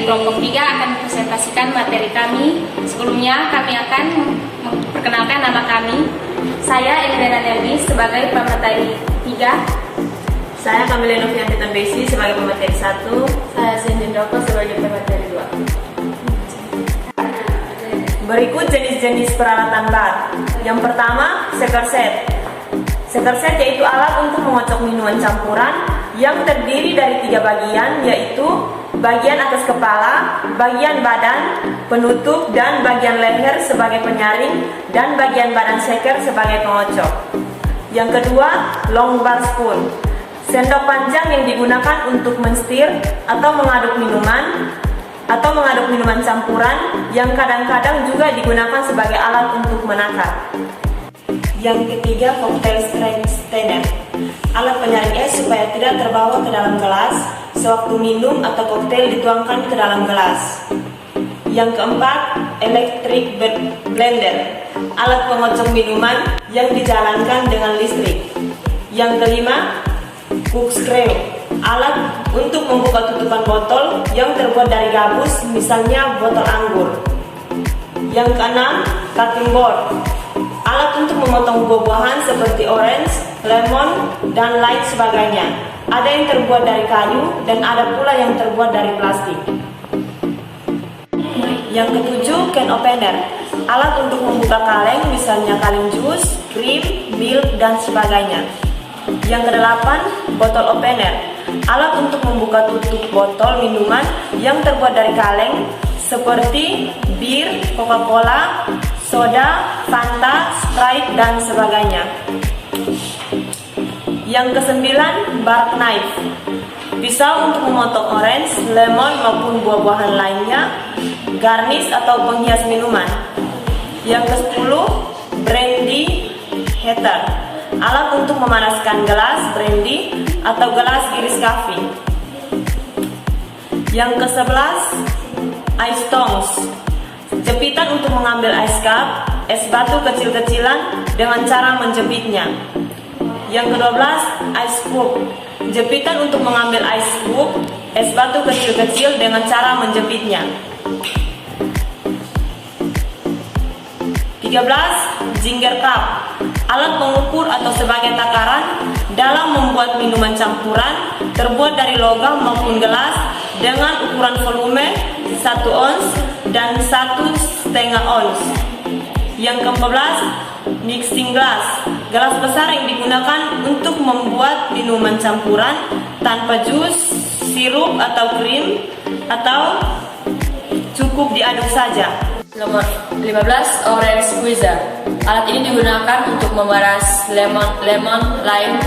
dari kelompok 3 akan mempresentasikan materi kami. Sebelumnya kami akan memperkenalkan nama kami. Saya Elvira Neldi sebagai pemateri 3. Saya Kamila Novianti Tambesi sebagai pemateri 1. Saya Cindy Doko sebagai pemateri 2. Berikut jenis-jenis peralatan bar. Yang pertama, shaker set. Shaker set yaitu alat untuk mengocok minuman campuran yang terdiri dari 3 bagian, yaitu bagian atas kepala, bagian badan, penutup, dan bagian leher sebagai penyaring, dan bagian badan shaker sebagai pengocok. Yang kedua, long bar spoon. Sendok panjang yang digunakan untuk menstir atau mengaduk minuman campuran yang kadang-kadang juga digunakan sebagai alat untuk menakar. Yang ketiga, cocktail strength strainer. Alat penyaring es supaya tidak terbawa ke dalam gelas sewaktu minum atau koktail dituangkan ke dalam gelas. Yang keempat, electric blender. Alat pengocok minuman yang dijalankan dengan listrik. Yang kelima, corkscrew. Alat untuk membuka tutupan botol yang terbuat dari gabus, misalnya botol anggur. Yang keenam, cutting board. Alat untuk memotong buah-buahan seperti orange, lemon, dan lain sebagainya. Ada yang terbuat dari kayu dan ada pula yang terbuat dari plastik. Yang ketujuh, can opener. Alat untuk membuka kaleng, misalnya kaleng jus, krim, milk, dan sebagainya. Yang kedelapan, bottle opener. Alat untuk membuka tutup botol minuman yang terbuat dari kaleng seperti bir, Coca-Cola, soda, Fanta, Sprite, dan sebagainya. Yang kesembilan, bark knife. Pisau untuk memotong orange, lemon, maupun buah-buahan lainnya, garnish atau penghias minuman. Yang kesepuluh, brandy heater. Alat untuk memanaskan gelas brandy atau gelas iris kafe. Yang ke-11, ice tongs. Jepitan untuk mengambil ice cup, es batu kecil-kecilan dengan cara menjepitnya. Yang ke-12, ice scoop. Jepitan untuk mengambil ice scoop, es batu kecil-kecil dengan cara menjepitnya. 13, ginger cup. Alat pengukur atau sebagai takaran dalam membuat minuman campuran terbuat dari logam maupun gelas dengan ukuran volume 1 ons dan 1,5 ons. Yang ke-14, mixing glass. Gelas besar yang digunakan untuk membuat minuman campuran tanpa jus, sirup atau krim, atau cukup diaduk saja. Nomor 15, orange squeezer. Alat ini digunakan untuk memeras lemon, lime,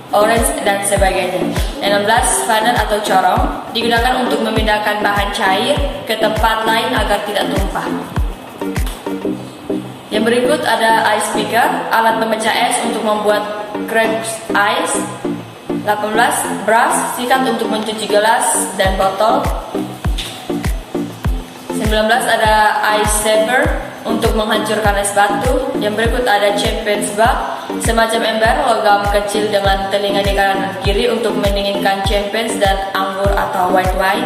orange, dan sebagainya. 16, funnel atau corong. Digunakan untuk memindahkan bahan cair ke tempat lain agar tidak tumpah. Yang berikut ada ice picker, alat pemecah es untuk membuat crushed ice. 18, brush, sikat untuk mencuci gelas dan botol. 19, ada ice saver untuk menghancurkan es batu. Yang berikut ada champagne bag, semacam ember logam kecil dengan telinga di kanan dan kiri untuk mendinginkan champagne dan anggur atau white wine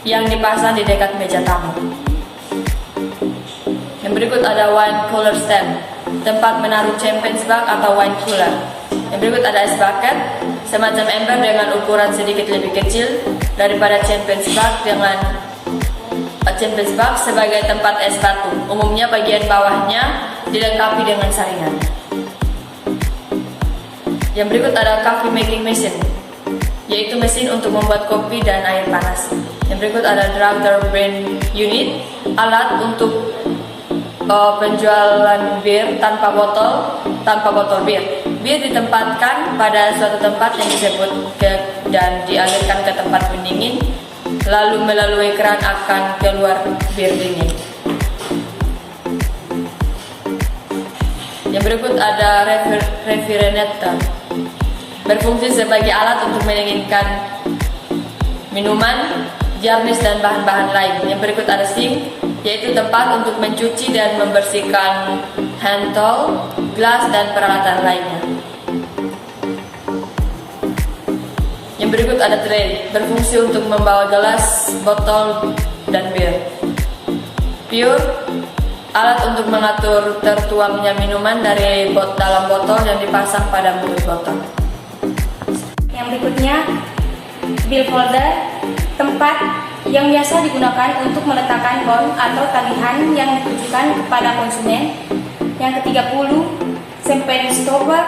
yang dipasang di dekat meja tamu. Yang berikut ada wine cooler stand, tempat menaruh champagne bag atau wine cooler. Yang berikut ada ice bucket, semacam ember dengan ukuran sedikit lebih kecil daripada champagne bag dengan champagne bag sebagai tempat es batu. Umumnya bagian bawahnya dilengkapi dengan saringan. Yang berikut ada coffee making machine, yaitu mesin untuk membuat kopi dan air panas. Yang berikut ada drafter brand unit, alat untuk penjualan bir tanpa botol bir. Bir ditempatkan pada suatu tempat yang disebut dan dialirkan ke tempat pendingin, lalu melalui keran akan keluar bir dingin. Yang berikut ada refrigerator, berfungsi sebagai alat untuk mendinginkan minuman, garnish, dan bahan-bahan lain. Yang berikut ada sink, yaitu tempat untuk mencuci dan membersihkan hand towel, gelas, dan peralatan lainnya. Yang berikut ada tray, berfungsi untuk membawa gelas, botol, dan bir. Pour, alat untuk mengatur tertuangnya minuman dari dalam botol yang dipasang pada mulut botol. Yang berikutnya, bill holder, tempat yang biasa digunakan untuk meletakkan bon atau tagihan yang ditujukan kepada konsumen. Yang ke-30, champagne stopper,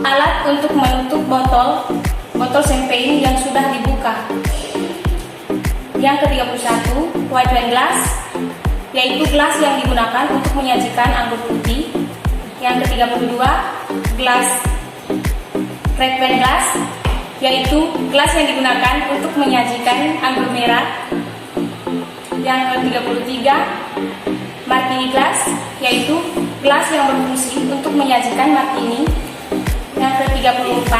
alat untuk menutup botol champagne yang sudah dibuka. Yang ke-31, white wine glass, yaitu gelas yang digunakan untuk menyajikan anggur putih. Yang ke-32, gelas red wine glass, yaitu gelas yang digunakan untuk menyajikan anggur merah. Yang ke-33, martini glass, yaitu gelas yang berfungsi untuk menyajikan martini. Yang ke-34,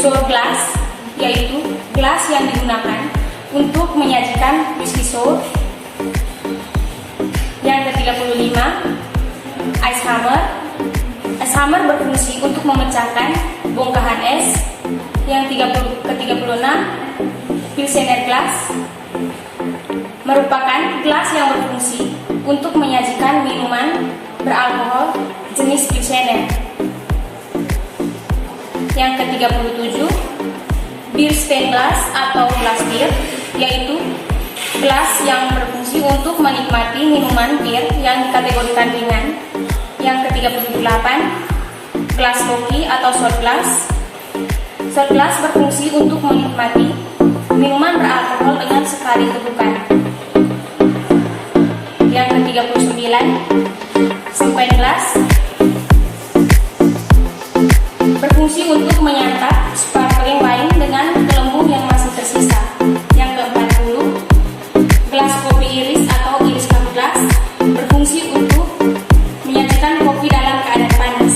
sour glass, yaitu gelas yang digunakan untuk menyajikan whisky sour. Yang ke-35, ice hammer. Ice hammer berfungsi untuk memecahkan bongkahan es. Yang ke-36, pilsener glass, merupakan gelas yang berfungsi untuk menyajikan minuman beralkohol jenis pilsener. Yang ke-37, beer stein glass atau gelas bir, yaitu gelas yang berfungsi untuk menikmati minuman bir yang dikategorikan ringan. Yang ke-38, gelas kopi atau shot glass. Shot glass berfungsi untuk menikmati minuman beralkohol dengan sekali tegukan. Yang ke-39, champagne glass, berfungsi untuk menyantap sparkling wine dengan gelembung yang masih tersisa. Yang ke-40, gelas kopi iris atau iris cup glass, berfungsi untuk menyajikan kopi dalam keadaan panas.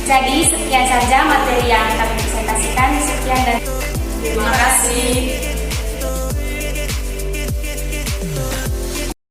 Jadi sekian saja materi yang kami presentasikan. Sekian dan Terima kasih.